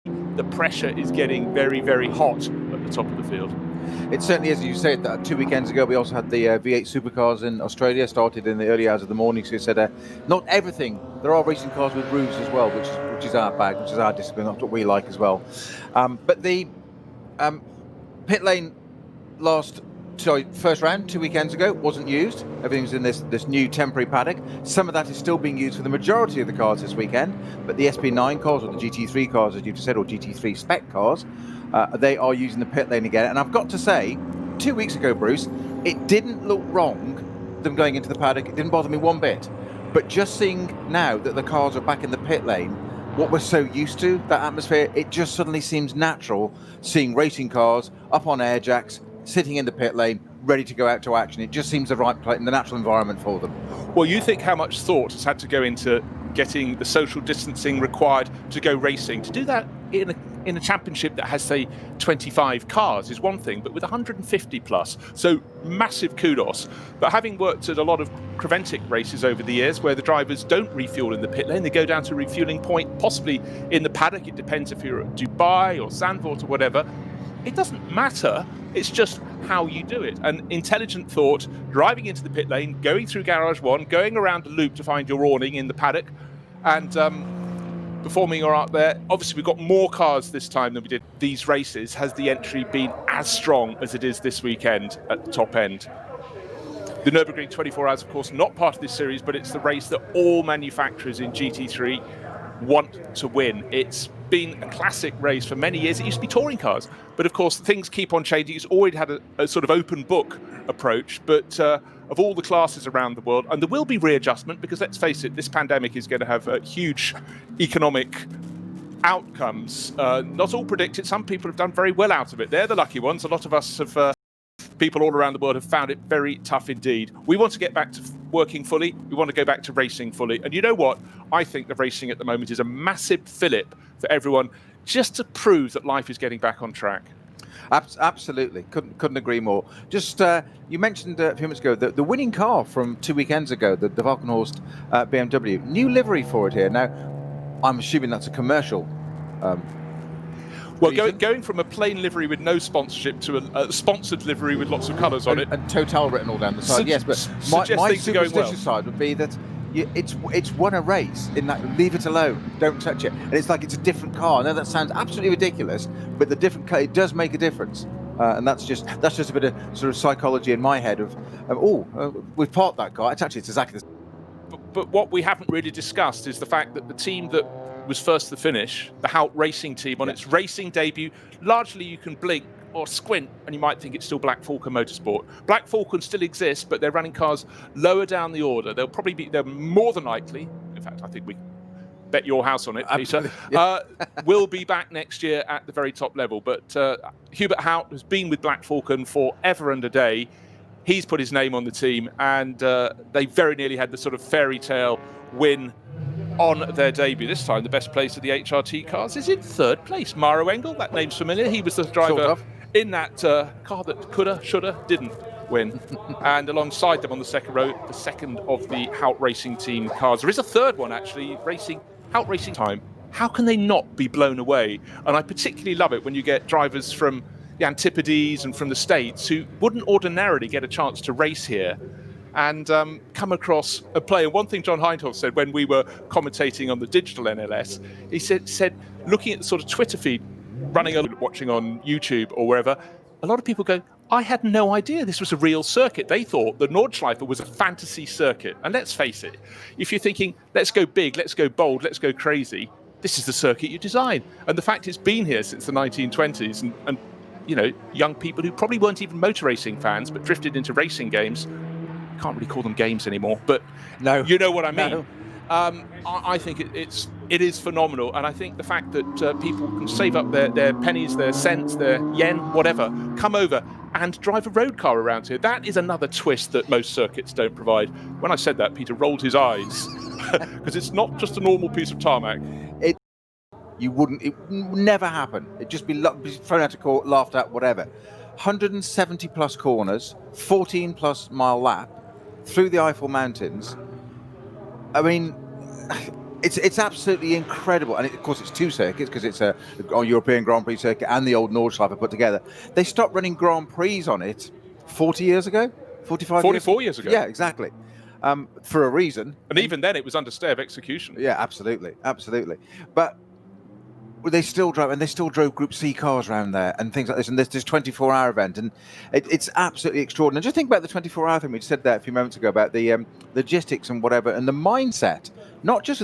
the pressure is getting very, very hot at the top of the field. It certainly is. You said that 2 weekends ago. We also had the V8 supercars in Australia, started in the early hours of the morning. So you said not everything. There are racing cars with roofs as well, which is our bag, which is our discipline. That's what we like as well. But the pit lane first round 2 weekends ago wasn't used. Everything's in this new temporary paddock. Some of that is still being used for the majority of the cars this weekend, but the SP9 cars or the GT3 cars, as you've said, or GT3 spec cars, they are using the pit lane again. And I've got to say, 2 weeks ago, Bruce, it didn't look wrong, them going into the paddock. It didn't bother me one bit. But just seeing now that the cars are back in the pit lane, what we're so used to, that atmosphere, it just suddenly seems natural seeing racing cars up on air jacks, sitting in the pit lane, ready to go out to action. It just seems the right place in the natural environment for them. Well, you think how much thought has had to go into getting the social distancing required to go racing. To do that in a championship that has, say, 25 cars is one thing, but with 150 plus, so massive kudos. But having worked at a lot of Creventic races over the years where the drivers don't refuel in the pit lane, they go down to a refueling point, possibly in the paddock. It depends if you're at Dubai or Zandvoort or whatever. It doesn't matter. It's just how you do it. And intelligent thought, driving into the pit lane, going through Garage 1, going around a loop to find your awning in the paddock, and performing all right there. Obviously, we've got more cars this time than we did these races. Has the entry been as strong as it is this weekend at the top end? The Nürburgring 24 Hours, of course, not part of this series, but it's the race that all manufacturers in GT3 want to win. It's been a classic race for many years. It used to be touring cars, but of course things keep on changing. It's always had a sort of open book approach, but of all the classes around the world, and there will be readjustment because let's face it, this pandemic is going to have huge economic outcomes. Not all predicted. Some people have done very well out of it. They're the lucky ones. A lot of us have people all around the world have found it very tough indeed. We want to get back to working fully. We want to go back to racing fully. And you know what? I think the racing at the moment is a massive fillip for everyone, just to prove that life is getting back on track. Absolutely. Couldn't agree more. Just, you mentioned a few minutes ago the winning car from 2 weekends ago, the Valkenhorst BMW. New livery for it here. Now, I'm assuming that's a commercial well, going from a plain livery with no sponsorship to a sponsored livery with lots of colours on it. And Total written all down the side, yes. But my superstitious side would be that it's won a race in that, leave it alone, don't touch it. And it's like it's a different car. I know that sounds absolutely ridiculous, but the different car, it does make a difference. And that's just a bit of sort of psychology in my head of we've parked that car. It's exactly the same. But what we haven't really discussed is the fact that the team that was first to finish, the Hout Racing team, on its racing debut, largely you can blink or squint and you might think it's still Black Falcon Motorsport. Black Falcon still exists, but they're running cars lower down the order. They're more than likely, in fact, I think we bet your house on it, Peter, will be back next year at the very top level. But Hubert Hout has been with Black Falcon forever and a day. He's put his name on the team, and they very nearly had the sort of fairy tale win on their debut. This time, the best place of the HRT cars is in third place. Maro Engel, that name's familiar. He was the driver in that car that coulda, shoulda, didn't win. And alongside them on the second row, the second of the Hout Racing team cars. There is a third one, actually, Hout Racing time. How can they not be blown away? And I particularly love it when you get drivers from the Antipodes and from the States who wouldn't ordinarily get a chance to race here and come across a play. And one thing John Hindhoff said when we were commentating on the digital NLS, he said looking at the sort of Twitter feed, watching on YouTube or wherever, a lot of people go, I had no idea this was a real circuit. They thought the Nordschleife was a fantasy circuit. And let's face it, if you're thinking, let's go big, let's go bold, let's go crazy, this is the circuit you design. And the fact it's been here since the 1920s and you know, young people who probably weren't even motor racing fans but drifted into racing games. Can't really call them games anymore, but no, you know what I mean. No. I think it is phenomenal, and I think the fact that people can save up their pennies, their cents, their yen, whatever, come over and drive a road car around here. That is another twist that most circuits don't provide. When I said that, Peter rolled his eyes because it's not just a normal piece of tarmac. It would never happen. It'd just be thrown out of court, laughed at, whatever. 170 plus corners, 14 plus mile lap through the Eifel Mountains. I mean, It's absolutely incredible, and of course it's two circuits because it's a European Grand Prix circuit and the old Nordschleife put together. They stopped running Grand Prix on it 40 years ago, 45 44 years ago. Yeah, exactly. For a reason. And even then, it was under stay of execution. Yeah, absolutely. But they still drove, and they still drove Group C cars around there and things like this. And there's this 24-hour event, and it's absolutely extraordinary. Just think about the 24-hour thing we said there a few moments ago about the logistics and whatever, and the mindset, not just of the